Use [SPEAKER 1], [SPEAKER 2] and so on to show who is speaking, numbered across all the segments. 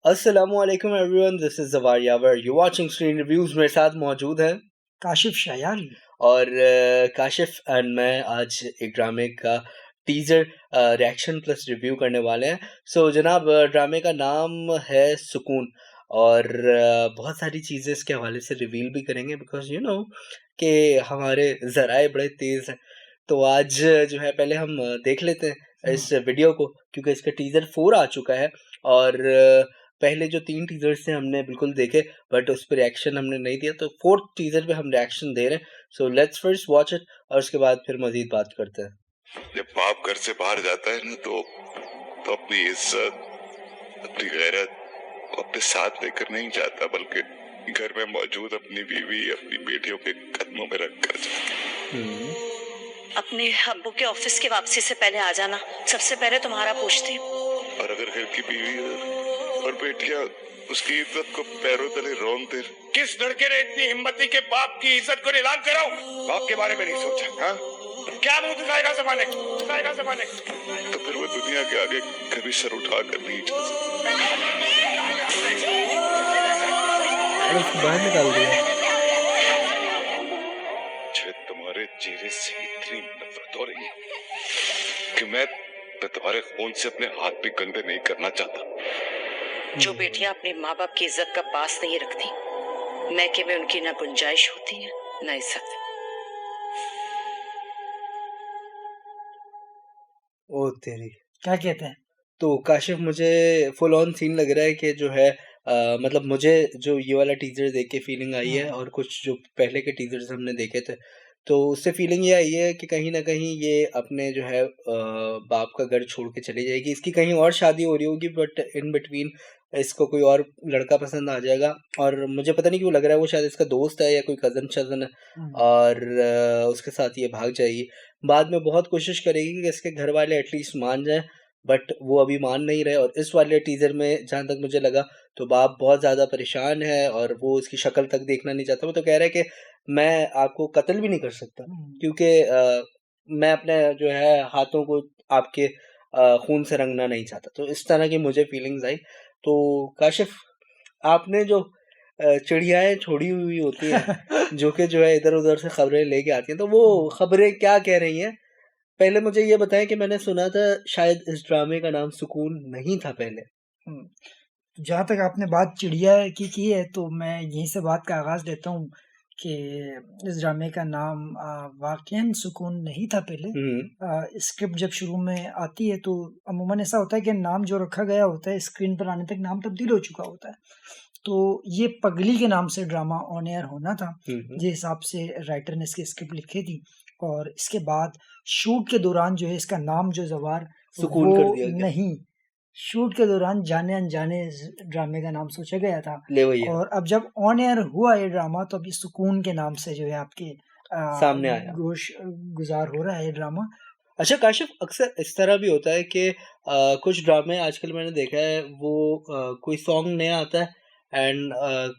[SPEAKER 1] अस्सलामुअलैकुम everyone, this is Jawar Yawar. You watching screen reviews. मेरे साथ मौजूद है
[SPEAKER 2] काशिफ शायारी
[SPEAKER 1] और काशिफ एंड मैं आज एक ड्रामे का टीजर रिएक्शन प्लस रिव्यू करने वाले हैं। सो जनाब, ड्रामे का नाम है सुकून और बहुत सारी चीज़ें इसके हवाले से रिवील भी करेंगे बिकॉज यू नो कि हमारे ज़राए बड़े तेज़ हैं। तो आज जो है पहले हम देख लेते हैं इस वीडियो को, क्योंकि इसका टीजर 4 आ चुका है और पहले जो 3 टीजर्स थे हमने बिल्कुल देखे बट उस पर रिएक्शन हमने नहीं दिया, तो 4th टीजर पे हम रिएक्शन दे रहे हैं। So let's first watch it और उसके बाद फिर मजीद बात करते हैं।
[SPEAKER 3] जब बाप घर से बाहर जाता है ना तो अपनी इज्जत, अपनी गैरत अपने साथ लेकर नहीं जाता, बल्कि घर में मौजूद अपनी बीवी, अपनी बेटियों के कदमों में रख कर जाता।
[SPEAKER 4] अपने अब्बू के ऑफिस की वापसी से पहले आ जाना, सबसे पहले तुम्हारा पूछती।
[SPEAKER 3] और अगर घर की बीवी और बेटियां उसकी इज्जत को पैरों तले रौंद दे।
[SPEAKER 5] किस लड़के ने इतनी हिम्मती के बाप की इज्जत को नीलाम कराऊं? बाप के बारे में नहीं सोचा? हाँ, क्या मुंह दिखाएगा जमाने
[SPEAKER 3] तो फिर वो दुनिया के आगे कभी सर उठा कर नहीं जा सकता।
[SPEAKER 1] बाहर निकाल दिया।
[SPEAKER 3] मुझे तुम्हारे चेहरे से इतनी नफरत हो रही है कि मैं तुम्हारे खून से अपने हाथ भी गंदे नहीं करना चाहता।
[SPEAKER 4] जो बेटियां अपने माँ बाप की इज्जत का पास नहीं रखती, मैके में उनकी ना गुंजाइश होती है ना इज्जत।
[SPEAKER 1] ओ तेरी,
[SPEAKER 2] क्या कहते हैं?
[SPEAKER 1] तो काशिफ मुझे फुल ऑन सीन लग रहा है कि जो है मतलब मुझे जो ये वाला टीजर देख के फीलिंग आई है और कुछ जो पहले के टीजर्स हमने देखे थे तो उससे फीलिंग ये आई है कि कहीं ना कहीं ये अपने जो है बाप का घर छोड़ के चली जाएगी। इसकी कहीं और शादी हो रही होगी बट इन बिटवीन इसको कोई और लड़का पसंद आ जाएगा और मुझे पता नहीं क्यों लग रहा है वो शायद इसका दोस्त है या कोई कज़न शज़न है और उसके साथ ये भाग जाएगी। बाद में बहुत कोशिश करेगी कि इसके घर वाले एटलीस्ट मान जाएं बट वो अभी मान नहीं रहे। और इस वाले टीजर में जहाँ तक मुझे लगा तो बाप बहुत ज़्यादा परेशान है और वो उसकी शक्ल तक देखना नहीं चाहता। वो तो कह रहा है कि मैं आपको कत्ल भी नहीं कर सकता क्योंकि मैं अपने जो है हाथों को आपके खून से रंगना नहीं चाहता। तो इस तरह की मुझे फीलिंग्स आई। तो काशिफ, आपने जो चिड़ियाएँ छोड़ी हुई होती हैं जो कि जो है इधर उधर से खबरें लेके आती हैं, तो वो खबरें क्या कह रही हैं? पहले मुझे ये बताएं कि मैंने सुना था शायद इस ड्रामे का नाम सुकून नहीं था पहले।
[SPEAKER 2] जहाँ तक आपने बात चिड़िया की है तो मैं यहीं से बात का आगाज देता हूँ कि इस ड्रामे का नाम वाकईन सुकून नहीं था पहले। स्क्रिप्ट जब शुरू में आती है तो अमूमन ऐसा होता है कि नाम जो रखा गया होता है स्क्रीन पर आने तक नाम तब्दील हो चुका होता है। तो ये पगली के नाम से ड्रामा ऑन एयर होना था, जिस हिसाब से राइटर ने इसकी स्क्रिप्ट लिखी थी। और इसके बाद शूट के दौरान जो है इसका नाम जो जवार
[SPEAKER 1] सुकून
[SPEAKER 2] वो
[SPEAKER 1] कर दिया गया।
[SPEAKER 2] नहीं, शूट के दौरान जाने अनजाने इस ड्रामे का नाम सोचा गया था
[SPEAKER 1] ले वही
[SPEAKER 2] और अब जब ऑन एयर हुआ ये ड्रामा तो अभी सुकून के नाम से जो है आपके
[SPEAKER 1] सामने आया,
[SPEAKER 2] गोश गुजार हो रहा है ये ड्रामा।
[SPEAKER 1] अच्छा काशिफ, अक्सर इस तरह भी होता है कि कुछ ड्रामे आजकल मैंने देखा है वो कोई सॉन्ग नया आता है एंड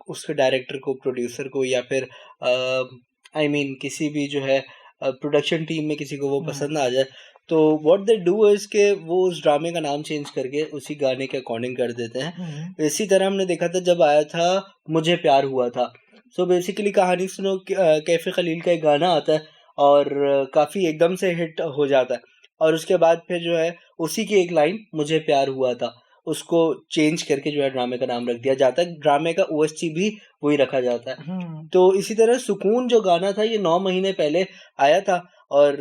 [SPEAKER 1] उसके डायरेक्टर को, प्रोड्यूसर को या फिर आई मीन किसी भी जो है प्रोडक्शन टीम में किसी को वो पसंद आ जाए तो व्हाट दे डू इज के वो उस ड्रामे का नाम चेंज करके उसी गाने के अकॉर्डिंग कर देते हैं। इसी तरह हमने देखा था जब आया था मुझे प्यार हुआ था। सो बेसिकली कहानी सुनो, कैफे खलील का एक गाना आता है और काफ़ी एकदम से हिट हो जाता है और उसके बाद फिर जो है उसी की एक लाइन मुझे प्यार हुआ था उसको चेंज करके जो है ड्रामे का नाम रख दिया जाता है। ड्रामे का ओएसटी भी वही रखा जाता है। तो इसी तरह सुकून जो गाना था ये 9 महीने पहले आया था और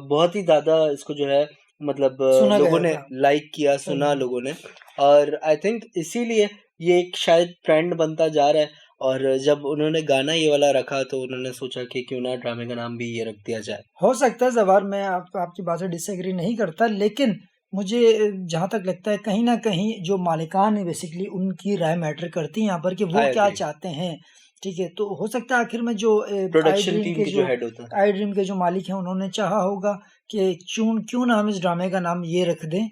[SPEAKER 1] बहुत ही ज़्यादा इसको जो है मतलब लोगों ने लाइक किया, सुना लोगों ने और आई थिंक इसीलिए ये एक शायद ट्रेंड बनता जा रहा है। और जब उन्होंने गाना ये वाला रखा तो उन्होंने सोचा कि क्यों ना ड्रामे का नाम भी ये रख दिया जाए।
[SPEAKER 2] हो सकता है जवार, मैं आपकी बात से डिसएग्री नहीं करता, लेकिन मुझे जहाँ तक लगता है कहीं ना कहीं जो मालिकान है बेसिकली उनकी राय मैटर करती है यहाँ पर कि वो क्या चाहते हैं। ठीक है, तो हो सकता है आखिर में जो
[SPEAKER 1] प्रोडक्शन टीम के जो हेड होता है,
[SPEAKER 2] आई ड्रीम के जो मालिक हैं उन्होंने चाहा होगा कि क्यों ना हम इस ड्रामे का नाम ये रख दें।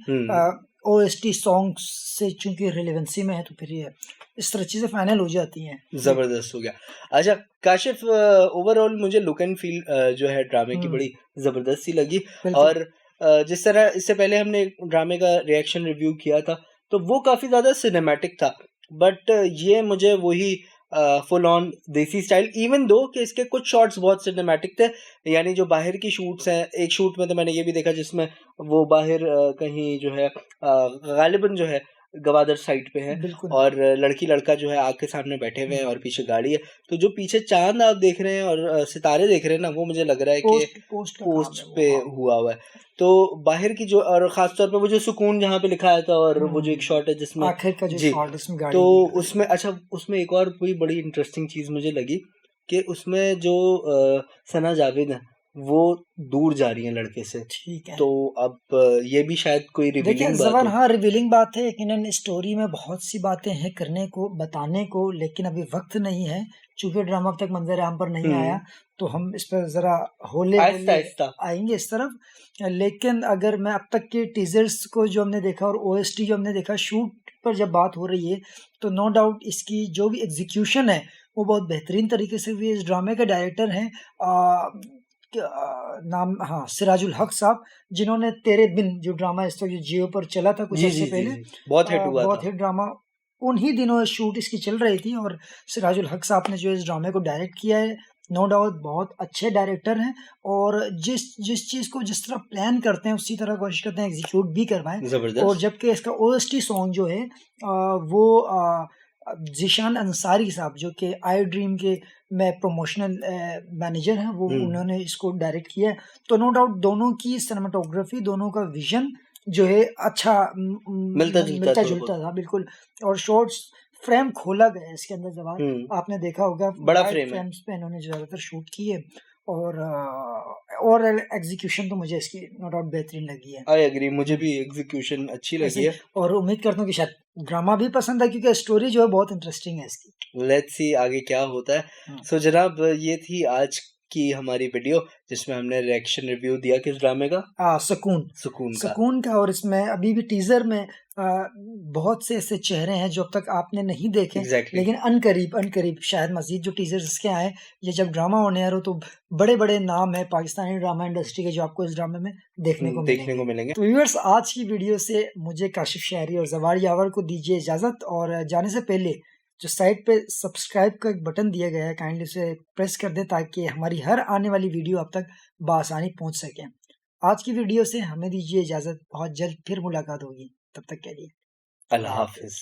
[SPEAKER 2] ओएसटी सॉन्ग से चूंकि रिलेवेंसी में है तो फिर ये इस तरह चीजें फाइनल हो जाती हैं।
[SPEAKER 1] जबरदस्त हो गया। अच्छा काशिफ, ओवरऑल मुझे लुक एंड फील जो है ड्रामे की बड़ी जबरदस्त सी लगी और जिस तरह इससे पहले हमने ड्रामे का रिएक्शन रिव्यू किया था तो वो काफ़ी ज़्यादा सिनेमैटिक था। बट ये मुझे वही फुल ऑन देसी स्टाइल, इवन दो कि इसके कुछ शॉट्स बहुत सिनेमैटिक थे, यानी जो बाहर की शूट्स हैं, एक शूट में तो मैंने ये भी देखा जिसमें वो बाहर कहीं जो है गालिबन जो है गवादर साइड पे है
[SPEAKER 2] बिल्कुल
[SPEAKER 1] और लड़की लड़का जो है आग के सामने बैठे हुए हैं और पीछे गाड़ी है, तो जो पीछे चांद आप देख रहे हैं और सितारे देख रहे हैं ना, वो मुझे लग रहा है कि
[SPEAKER 2] पोस्ट का काम
[SPEAKER 1] पोस्ट
[SPEAKER 2] है वो,
[SPEAKER 1] पे
[SPEAKER 2] हाँ।
[SPEAKER 1] हुआ है। तो बाहर की जो, और खास तौर पे वो जो सुकून जहाँ पे लिखा था, और वो जो एक शॉट है जिसमें
[SPEAKER 2] आखिर का जो
[SPEAKER 1] जी,
[SPEAKER 2] शॉट इसमें गाड़ी
[SPEAKER 1] तो
[SPEAKER 2] निकल रही
[SPEAKER 1] उसमें अच्छा, उसमें एक और कोई बड़ी इंटरेस्टिंग चीज मुझे लगी कि उसमें जो सना जावेद है वो दूर जा रही हैं लड़के से,
[SPEAKER 2] ठीक है।
[SPEAKER 1] तो अब ये भी शायद कोई
[SPEAKER 2] देखिए
[SPEAKER 1] रिवीलिंग बात
[SPEAKER 2] जबान,
[SPEAKER 1] हो।
[SPEAKER 2] हाँ रिवीलिंग बात है, यकीनन स्टोरी में बहुत सी बातें हैं करने को, बताने को, लेकिन अभी वक्त नहीं है, चूंकि ड्रामा अब तक मंजर आम पर नहीं आया, तो हम इस पर जरा होले
[SPEAKER 1] आहिस्ता
[SPEAKER 2] होले
[SPEAKER 1] आहिस्ता
[SPEAKER 2] आएंगे इस तरफ। लेकिन अगर मैं अब तक के टीजर्स को जो हमने देखा और ओएसटी जो हमने देखा, शूट पर जब बात हो रही है, तो नो डाउट इसकी जो भी एग्जीक्यूशन है वो बहुत बेहतरीन तरीके से हुई है। इस ड्रामे के डायरेक्टर हैं नाम, हाँ, सिराजुल हक साहब, जिन्होंने तेरे बिन जो ड्रामा इस वक्त जियो पर चला था कुछ
[SPEAKER 1] जी
[SPEAKER 2] अर्से
[SPEAKER 1] जी जी
[SPEAKER 2] पहले,
[SPEAKER 1] जी, बहुत हिट हुआ
[SPEAKER 2] बहुत
[SPEAKER 1] था।
[SPEAKER 2] हिट ड्रामा, उन्हीं दिनों शूट इसकी चल रही थी, और सिराजुल हक साहब ने जो इस ड्रामे को डायरेक्ट किया है, नो डाउट बहुत अच्छे डायरेक्टर हैं, और जिस जिस चीज़ को जिस तरह प्लान करते हैं उसी तरह कोशिश करते हैं एग्जीक्यूट भी करवाएं। और
[SPEAKER 1] जबरदस्त।
[SPEAKER 2] जबकि इसका ओएसटी सॉन्ग जो है वो जीशान अंसारी साहब, जो कि आई ड्रीम के में प्रमोशनल मैनेजर हैं, वो उन्होंने इसको डायरेक्ट किया है। तो नो डाउट दोनों की सिनेमाटोग्राफी, दोनों का विजन जो है अच्छा मिलता जुलता था बिल्कुल, और शॉर्ट्स फ्रेम खोला गया है इसके अंदर जवाब, आपने देखा होगा
[SPEAKER 1] बड़ा
[SPEAKER 2] वाइड
[SPEAKER 1] फ्रेम है।
[SPEAKER 2] फ्रेम्स पे इन्होंने ज्यादातर शूट किए, और एग्जीक्यूशन तो मुझे इसकी नो डाउट बेहतरीन लगी है।
[SPEAKER 1] आई एग्री, मुझे भी एग्जीक्यूशन अच्छी लगी है,
[SPEAKER 2] और उम्मीद करता हूँ कि शायद ड्रामा भी पसंद है, क्योंकि स्टोरी जो है बहुत इंटरेस्टिंग है इसकी।
[SPEAKER 1] लेट्स सी आगे क्या होता है। सो जनाब, ये थी आज की हमारी वीडियो जिसमें हमने रिएक्शन रिव्यू दिया किस ड्रामे का, सुकून का।
[SPEAKER 2] और इसमें अभी भी टीजर में बहुत से ऐसे चेहरे हैं जो अब तक आपने नहीं देखे, लेकिन अनकरीब शायद मजीद जो टीजर्स इसके आए, ये जब ड्रामा होने आ रहा हो, तो बड़े बड़े नाम है पाकिस्तानी ड्रामा इंडस्ट्री के जो आपको इस ड्रामे में देखने को मिलेंगे। तो व्यूअर्स, आज की वीडियो से मुझे काशिफ शहरी और जवार यावर को दीजिए इजाजत, और जाने से पहले जो साइड पे सब्सक्राइब का एक बटन दिया गया है, काइंडली उसे प्रेस कर दें ताकि हमारी हर आने वाली वीडियो आप तक बआसानी पहुंच सके। आज की वीडियो से हमें दीजिए इजाजत, बहुत जल्द फिर मुलाकात होगी, तब तक के लिए
[SPEAKER 1] अल्लाह हाफिज।